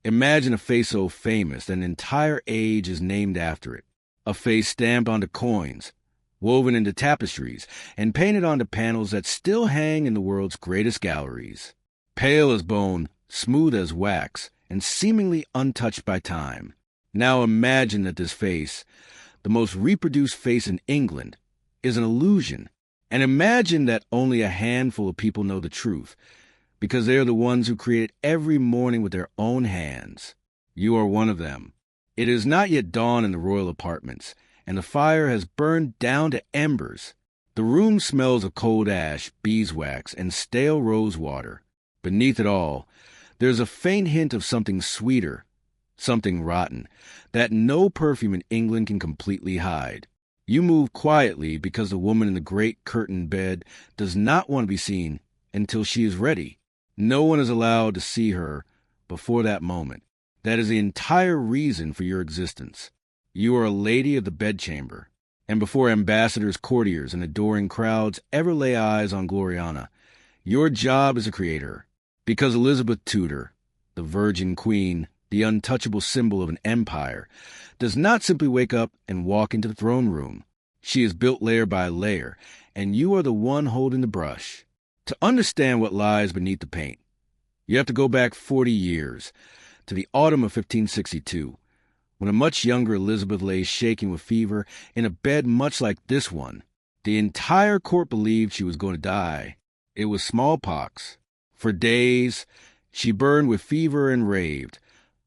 Imagine a face so famous that an entire age is named after it. A face stamped onto coins, woven into tapestries, and painted onto panels that still hang in the world's greatest galleries. Pale as bone, smooth as wax, and seemingly untouched by time. Now imagine that this face, the most reproduced face in England, is an illusion. And imagine that only a handful of people know the truth, because they are the ones who create it every morning with their own hands. You are one of them. It is not yet dawn in the royal apartments, and the fire has burned down to embers. The room smells of cold ash, beeswax, and stale rose water. Beneath it all, there is a faint hint of something sweeter, something rotten, that no perfume in England can completely hide. You move quietly because the woman in the great curtained bed does not want to be seen until she is ready. No one is allowed to see her before that moment. That is the entire reason for your existence. You are a lady of the bedchamber, and before ambassadors, courtiers, and adoring crowds ever lay eyes on Gloriana, your job is to create her. Because Elizabeth Tudor, the Virgin Queen, the untouchable symbol of an empire, does not simply wake up and walk into the throne room. She is built layer by layer, and you are the one holding the brush. To understand what lies beneath the paint, you have to go back 40 years, to the autumn of 1562, when a much younger Elizabeth lay shaking with fever in a bed much like this one. The entire court believed she was going to die. It was smallpox. For days, she burned with fever and raved,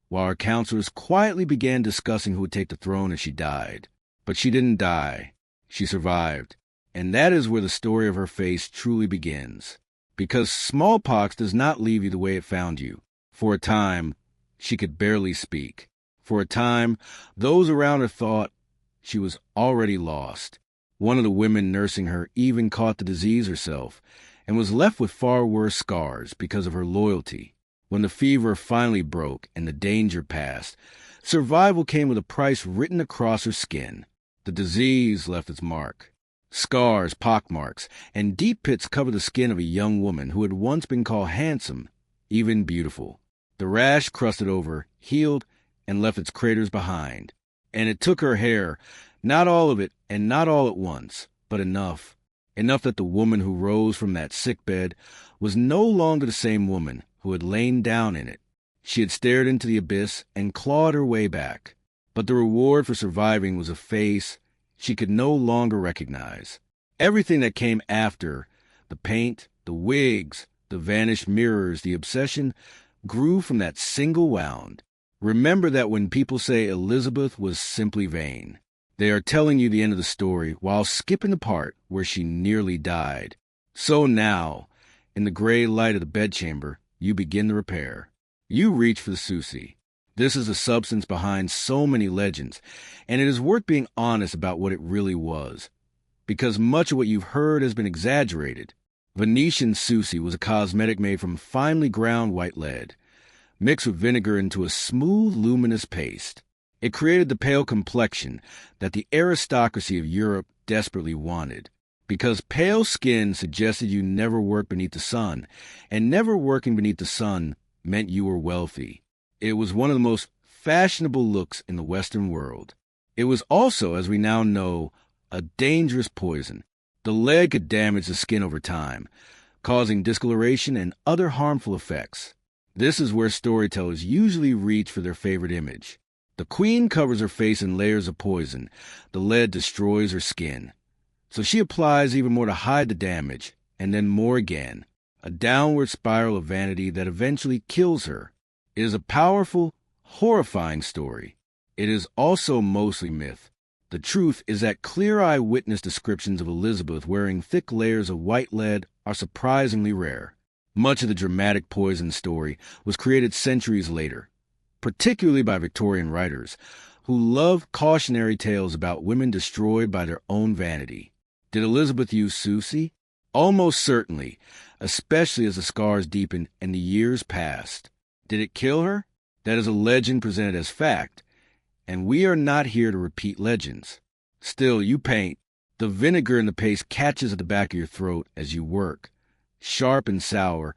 while her counselors quietly began discussing who would take the throne as she died. But she didn't die. She survived. And that is where the story of her face truly begins. Because smallpox does not leave you the way it found you. For a time, she could barely speak. For a time, those around her thought she was already lost. One of the women nursing her even caught the disease herself, and was left with far worse scars because of her loyalty. When the fever finally broke and the danger passed, survival came with a price written across her skin. The disease left its mark. Scars, pockmarks, and deep pits covered the skin of a young woman who had once been called handsome, even beautiful. The rash crusted over, healed, and left its craters behind. And it took her hair, not all of it and not all at once, but enough. Enough that the woman who rose from that sickbed was no longer the same woman who had lain down in it. She had stared into the abyss and clawed her way back. But the reward for surviving was a face she could no longer recognize. Everything that came after, the paint, the wigs, the vanished mirrors, the obsession, grew from that single wound. Remember that when people say Elizabeth was simply vain, they are telling you the end of the story while skipping the part where she nearly died. So now, in the gray light of the bedchamber, you begin the repair. You reach for the Susie. This is the substance behind so many legends, and it is worth being honest about what it really was, because much of what you've heard has been exaggerated. Venetian Susie was a cosmetic made from finely ground white lead, mixed with vinegar into a smooth, luminous paste. It created the pale complexion that the aristocracy of Europe desperately wanted, because pale skin suggested you never worked beneath the sun, and never working beneath the sun meant you were wealthy. It was one of the most fashionable looks in the Western world. It was also, as we now know, a dangerous poison. The lead could damage the skin over time, causing discoloration and other harmful effects. This is where storytellers usually reach for their favorite image. The queen covers her face in layers of poison. The lead destroys her skin. So she applies even more to hide the damage, and then more again. A downward spiral of vanity that eventually kills her. It is a powerful, horrifying story. It is also mostly myth. The truth is that clear eyewitness descriptions of Elizabeth wearing thick layers of white lead are surprisingly rare. Much of the dramatic poison story was created centuries later, particularly by Victorian writers, who loved cautionary tales about women destroyed by their own vanity. Did Elizabeth use Susie? Almost certainly, especially as the scars deepened and the years passed. Did it kill her? That is a legend presented as fact, and we are not here to repeat legends. Still, you paint. The vinegar in the paste catches at the back of your throat as you work, sharp and sour,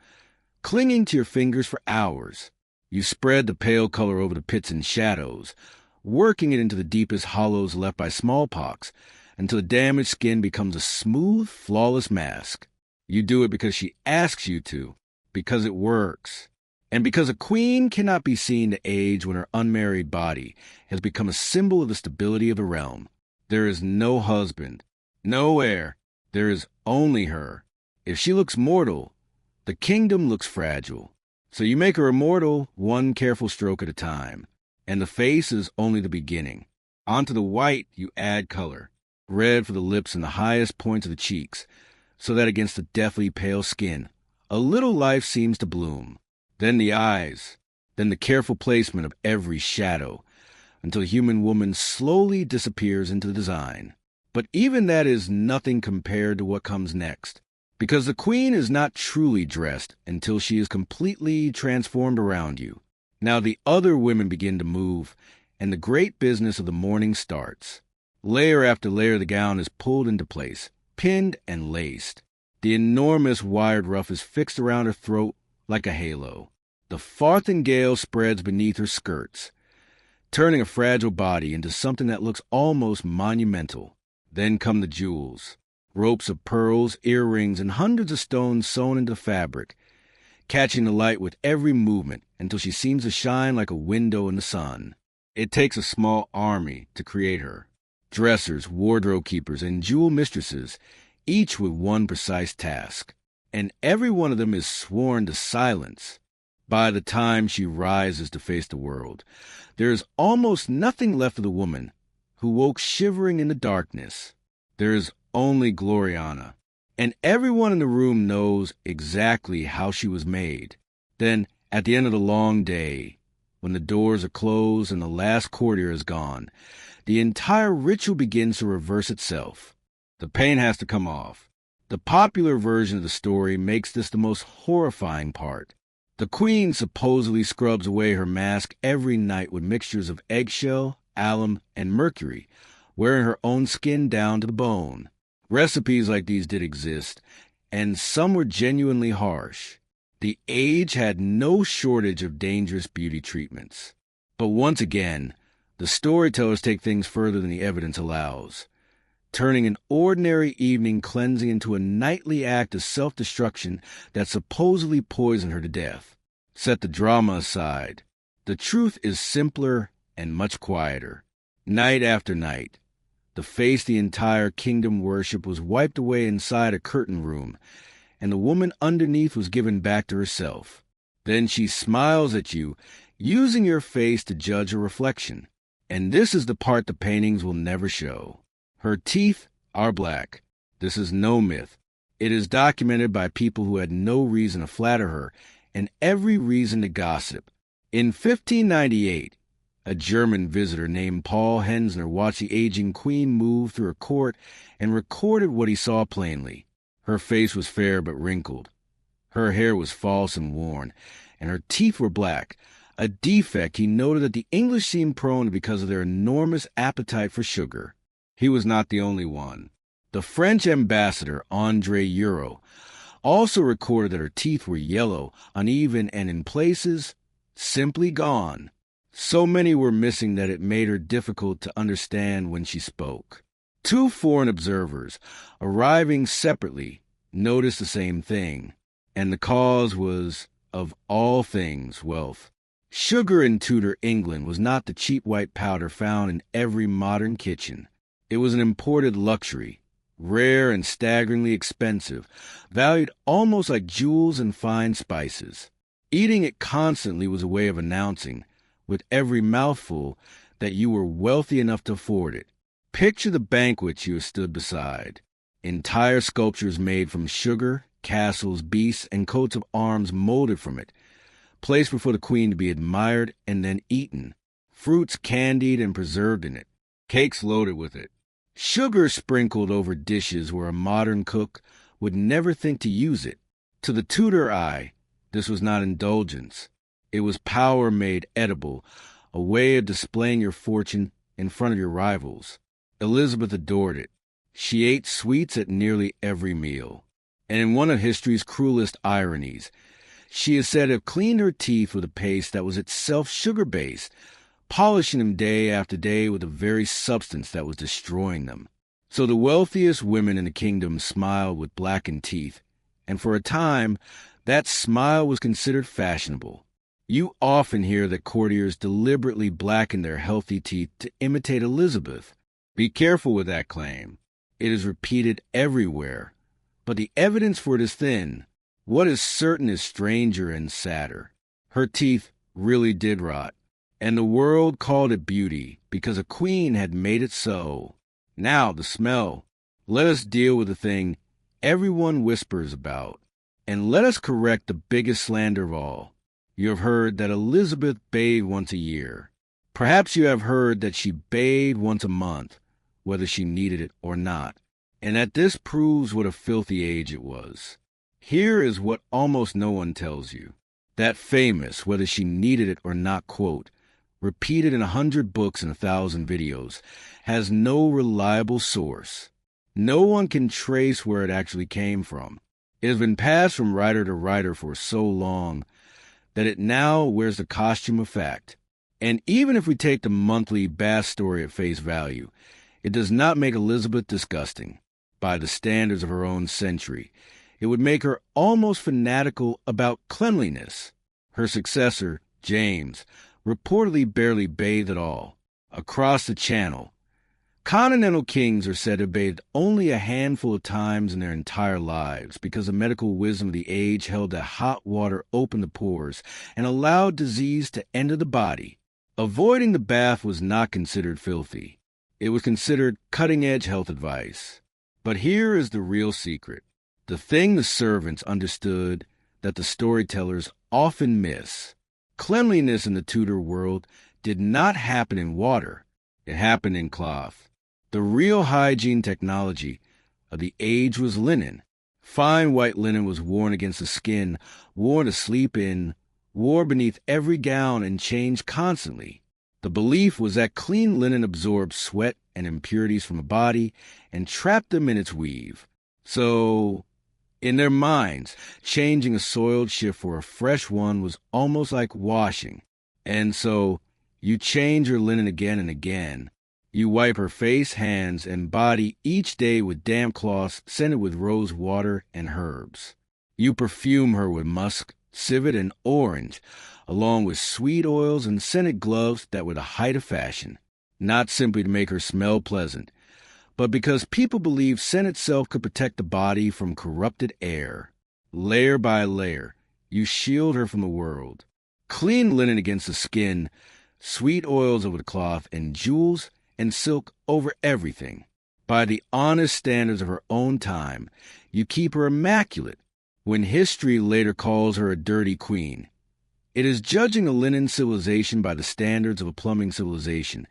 clinging to your fingers for hours. You spread the pale color over the pits and shadows, working it into the deepest hollows left by smallpox, until the damaged skin becomes a smooth, flawless mask. You do it because she asks you to, because it works. And because a queen cannot be seen to age when her unmarried body has become a symbol of the stability of the realm. There is no husband, no heir, there is only her. If she looks mortal, the kingdom looks fragile. So you make her immortal one careful stroke at a time. And the face is only the beginning. Onto the white you add color, red for the lips and the highest points of the cheeks, so that against the deathly pale skin, a little life seems to bloom. Then the eyes, then the careful placement of every shadow, until the human woman slowly disappears into the design. But even that is nothing compared to what comes next, because the queen is not truly dressed until she is completely transformed around you. Now the other women begin to move, and the great business of the morning starts. Layer after layer the gown is pulled into place, pinned and laced. The enormous wired ruff is fixed around her throat like a halo. The farthingale spreads beneath her skirts, turning a fragile body into something that looks almost monumental. Then come the jewels, ropes of pearls, earrings, and hundreds of stones sewn into the fabric, catching the light with every movement until she seems to shine like a window in the sun. It takes a small army to create her. Dressers, wardrobe keepers, and jewel mistresses, each with one precise task. And every one of them is sworn to silence. By the time she rises to face the world, there is almost nothing left of the woman who woke shivering in the darkness. There is only Gloriana, and everyone in the room knows exactly how she was made. Then, at the end of the long day, when the doors are closed and the last courtier is gone, the entire ritual begins to reverse itself. The paint has to come off. The popular version of the story makes this the most horrifying part. The queen supposedly scrubs away her mask every night with mixtures of eggshell, alum, and mercury, wearing her own skin down to the bone. Recipes like these did exist, and some were genuinely harsh. The age had no shortage of dangerous beauty treatments. But once again, the storytellers take things further than the evidence allows, turning an ordinary evening cleansing into a nightly act of self-destruction that supposedly poisoned her to death. Set the drama aside. The truth is simpler and much quieter. Night after night, the face the entire kingdom worshipped was wiped away inside a curtain room, and the woman underneath was given back to herself. Then she smiles at you, using your face to judge her reflection. And this is the part the paintings will never show. Her teeth are black. This is no myth. It is documented by people who had no reason to flatter her and every reason to gossip. In 1598, a German visitor named Paul Hensner watched the aging queen move through a court and recorded what he saw plainly. Her face was fair but wrinkled. Her hair was false and worn, and her teeth were black, a defect he noted that the English seemed prone to because of their enormous appetite for sugar. He was not the only one. The French ambassador, André Euro, also recorded that her teeth were yellow, uneven, and in places, simply gone. So many were missing that it made her difficult to understand when she spoke. Two foreign observers, arriving separately, noticed the same thing, and the cause was, of all things, wealth. Sugar in Tudor England was not the cheap white powder found in every modern kitchen. It was an imported luxury, rare and staggeringly expensive, valued almost like jewels and fine spices. Eating it constantly was a way of announcing, with every mouthful, that you were wealthy enough to afford it. Picture the banquets you have stood beside. Entire sculptures made from sugar, castles, beasts, and coats of arms molded from it, placed before the queen to be admired and then eaten. Fruits candied and preserved in it. Cakes loaded with it. Sugar sprinkled over dishes where a modern cook would never think to use it. To the Tudor eye, this was not indulgence. It was power made edible, a way of displaying your fortune in front of your rivals. Elizabeth adored it. She ate sweets at nearly every meal. And in one of history's cruelest ironies, She is said to have cleaned her teeth with a paste that was itself sugar-based, polishing them day after day with the very substance that was destroying them. So the wealthiest women in the kingdom smiled with blackened teeth, and for a time, that smile was considered fashionable. You often hear that courtiers deliberately blacken their healthy teeth to imitate Elizabeth. Be careful with that claim. It is repeated everywhere, but the evidence for it is thin. What is certain is stranger and sadder. Her teeth really did rot, and the world called it beauty because a queen had made it so. Now, the smell. Let us deal with the thing everyone whispers about, and let us correct the biggest slander of all. You have heard that Elizabeth bathed once a year. Perhaps you have heard that she bathed once a month, whether she needed it or not, and that this proves what a filthy age it was. Here is what almost no one tells you. That famous, whether she needed it or not quote, repeated in 100 books and 1,000 videos, has no reliable source. No one can trace where it actually came from. It has been passed from writer to writer for so long that it now wears the costume of fact. And even if we take the monthly bath story at face value, it does not make Elizabeth disgusting. By the standards of her own century, it would make her almost fanatical about cleanliness. Her successor, James, reportedly barely bathed at all. Across the channel, continental kings are said to have bathed only a handful of times in their entire lives because the medical wisdom of the age held that hot water opened the pores and allowed disease to enter the body. Avoiding the bath was not considered filthy. It was considered cutting-edge health advice. But here is the real secret, the thing the servants understood that the storytellers often miss. Cleanliness in the Tudor world did not happen in water. It happened in cloth. The real hygiene technology of the age was linen. Fine white linen was worn against the skin, worn to sleep in, worn beneath every gown, and changed constantly. The belief was that clean linen absorbed sweat and impurities from a body and trapped them in its weave. So, in their minds, changing a soiled shift for a fresh one was almost like washing. And so, you change your linen again and again. You wipe her face, hands, and body each day with damp cloths scented with rose water and herbs. You perfume her with musk, civet, and orange, along with sweet oils and scented gloves that were the height of fashion, not simply to make her smell pleasant, but because people believed scent itself could protect the body from corrupted air. Layer by layer, you shield her from the world. Clean linen against the skin, sweet oils over the cloth, and jewels and silk over everything. By the honest standards of her own time, you keep her immaculate. When history later calls her a dirty queen, it is judging a linen civilization by the standards of a plumbing civilization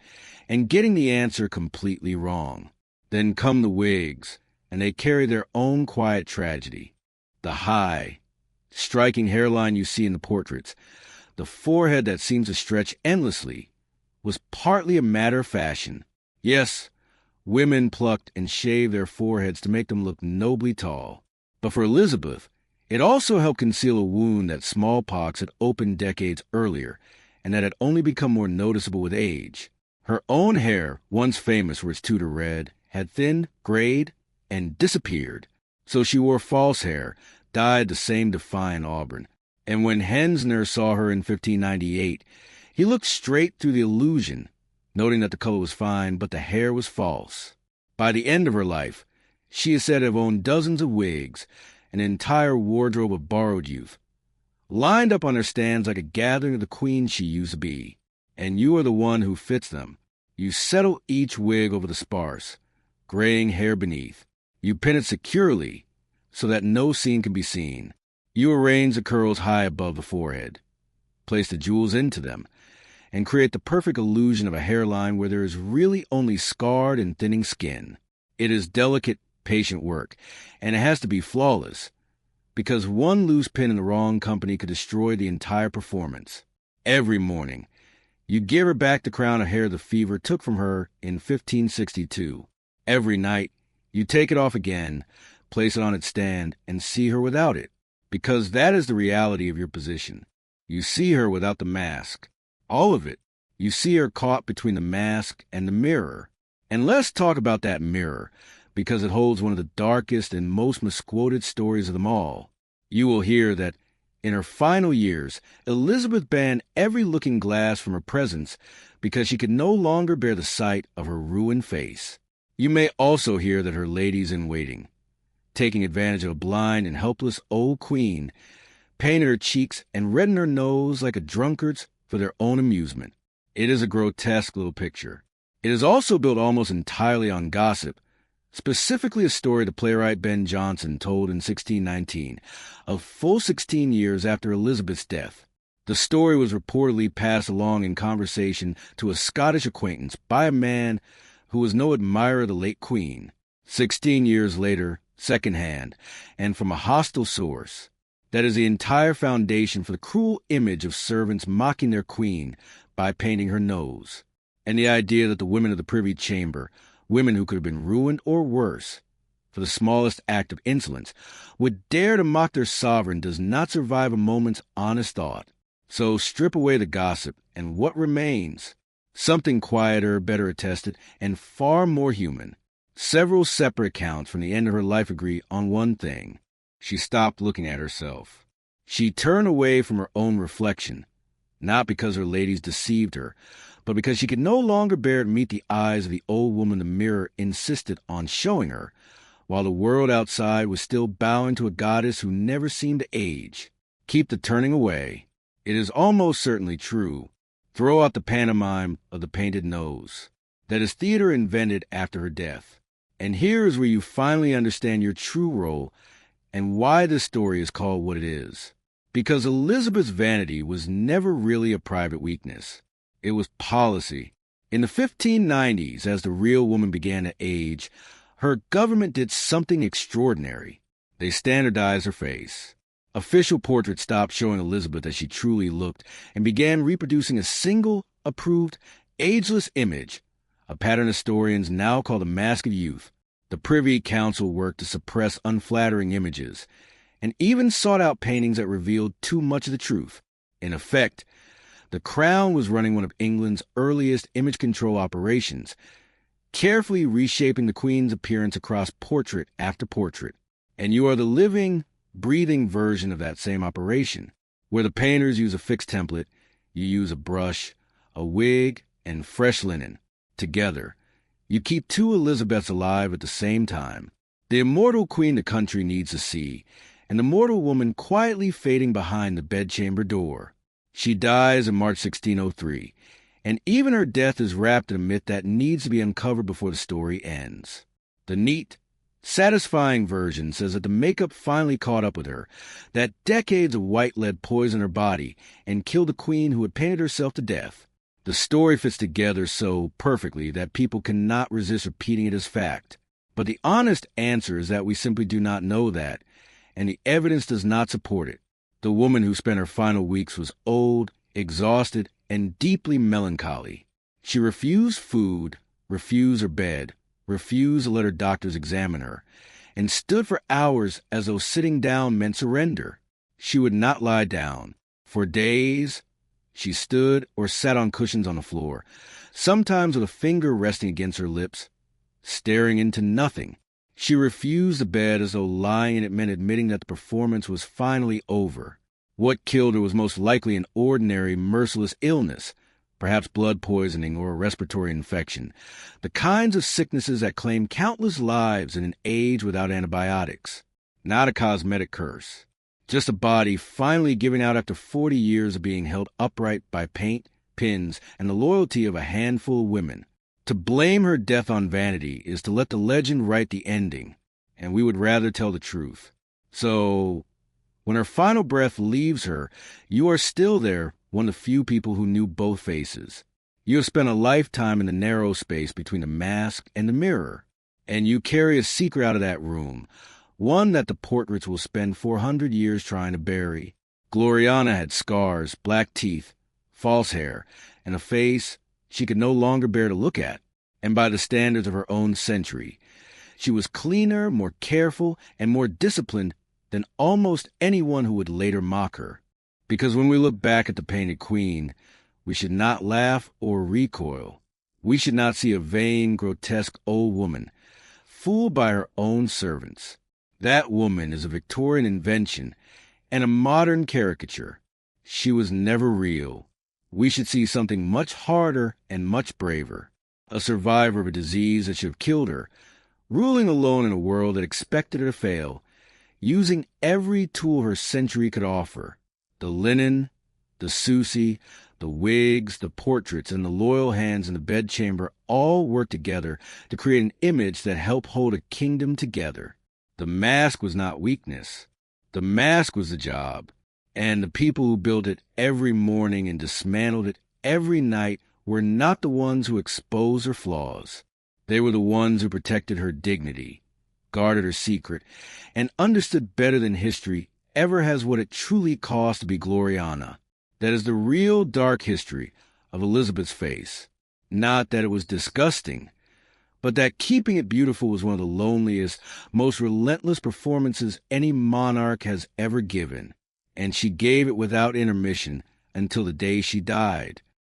and getting the answer completely wrong. Then come the wigs, and they carry their own quiet tragedy. The high, striking hairline you see in the portraits, the forehead that seems to stretch endlessly, was partly a matter of fashion. Yes, women plucked and shaved their foreheads to make them look nobly tall. But for Elizabeth, it also helped conceal a wound that smallpox had opened decades earlier and that had only become more noticeable with age. Her own hair, once famous for its Tudor red, had thinned, grayed, and disappeared. So she wore false hair, dyed the same defiant auburn. And when Hensner saw her in 1598, he looked straight through the illusion, noting that the color was fine, but the hair was false. By the end of her life, she is said to have owned dozens of wigs, an entire wardrobe of borrowed youth, lined up on her stands like a gathering of the queens she used to be. And you are the one who fits them. You settle each wig over the sparse, graying hair beneath. You pin it securely so that no seam can be seen. You arrange the curls high above the forehead, place the jewels into them, and create the perfect illusion of a hairline where there is really only scarred and thinning skin. It is delicate, patient work, and it has to be flawless, because one loose pin in the wrong company could destroy the entire performance. Every morning, you give her back the crown of hair the fever took from her in 1562. Every night, you take it off again, place it on its stand, and see her without it, because that is the reality of your position. You see her without the mask. All of it. You see her caught between the mask and the mirror. And let's talk about that mirror, because it holds one of the darkest and most misquoted stories of them all. You will hear that in her final years, Elizabeth banned every looking glass from her presence because she could no longer bear the sight of her ruined face. You may also hear that her ladies-in-waiting, taking advantage of a blind and helpless old queen, painted her cheeks and reddened her nose like a drunkard's for their own amusement. It is a grotesque little picture. It is also built almost entirely on gossip, specifically a story the playwright Ben Jonson told in 1619, a full 16 years after Elizabeth's death. The story was reportedly passed along in conversation to a Scottish acquaintance by a man who was no admirer of the late Queen. 16 years later, secondhand, and from a hostile source. That is the entire foundation for the cruel image of servants mocking their queen by painting her nose, and the idea that the women of the Privy Chamber, women who could have been ruined or worse for the smallest act of insolence, would dare to mock their sovereign does not survive a moment's honest thought. So strip away the gossip, and what remains? Something quieter, better attested, and far more human. Several separate accounts from the end of her life agree on one thing. She stopped looking at herself. She turned away from her own reflection, not because her ladies deceived her, but because she could no longer bear to meet the eyes of the old woman the mirror insisted on showing her, while the world outside was still bowing to a goddess who never seemed to age. Keep the turning away. It is almost certainly true. Throw out the pantomime of the painted nose. That is theater invented after her death. And here is where you finally understand your true role and why this story is called what it is. Because Elizabeth's vanity was never really a private weakness. It was policy. In the 1590s, as the real woman began to age, her government did something extraordinary. They standardized her face. Official portraits stopped showing Elizabeth as she truly looked and began reproducing a single, approved, ageless image, a pattern historians now call the Mask of Youth. The Privy Council worked to suppress unflattering images, and even sought out paintings that revealed too much of the truth. In effect, the Crown was running one of England's earliest image control operations, carefully reshaping the Queen's appearance across portrait after portrait. And you are the living, breathing version of that same operation. Where the painters use a fixed template, you use a brush, a wig, and fresh linen. Together, you keep two Elizabeths alive at the same time. The immortal queen the country needs to see, and the mortal woman quietly fading behind the bedchamber door. She dies in March 1603, and even her death is wrapped in a myth that needs to be uncovered before the story ends. The neat, satisfying version says that the makeup finally caught up with her, that decades of white lead poisoned her body and killed the queen who had painted herself to death. The story fits together so perfectly that people cannot resist repeating it as fact. But the honest answer is that we simply do not know that, and the evidence does not support it. The woman who spent her final weeks was old, exhausted, and deeply melancholy. She refused food, refused her bed, refused to let her doctors examine her, and stood for hours as though sitting down meant surrender. She would not lie down. For days, she stood or sat on cushions on the floor, sometimes with a finger resting against her lips, staring into nothing. She refused the bed as though lying in it meant admitting that the performance was finally over. What killed her was most likely an ordinary, merciless illness, perhaps blood poisoning or a respiratory infection, the kinds of sicknesses that claim countless lives in an age without antibiotics. Not a cosmetic curse. Just a body finally giving out after 40 years of being held upright by paint, pins, and the loyalty of a handful of women. To blame her death on vanity is to let the legend write the ending, and we would rather tell the truth. So, when her final breath leaves her, you are still there, one of the few people who knew both faces. You have spent a lifetime in the narrow space between the mask and the mirror, and you carry a secret out of that room, one that the portraits will spend 400 years trying to bury. Gloriana had scars, black teeth, false hair, and a face she could no longer bear to look at. And by the standards of her own century, she was cleaner, more careful, and more disciplined than almost anyone who would later mock her. Because when we look back at the painted queen, we should not laugh or recoil. We should not see a vain, grotesque old woman, fooled by her own servants. That woman is a Victorian invention and a modern caricature. She was never real. We should see something much harder and much braver. A survivor of a disease that should have killed her, ruling alone in a world that expected her to fail, using every tool her century could offer. The linen, the Susie, the wigs, the portraits, and the loyal hands in the bedchamber all worked together to create an image that helped hold a kingdom together. The mask was not weakness. The mask was the job. And the people who built it every morning and dismantled it every night were not the ones who exposed her flaws. They were the ones who protected her dignity, guarded her secret, and understood better than history ever has what it truly cost to be Gloriana. That is the real dark history of Elizabeth's face. Not that it was disgusting, but that keeping it beautiful was one of the loneliest, most relentless performances any monarch has ever given. And she gave it without intermission until the day she died.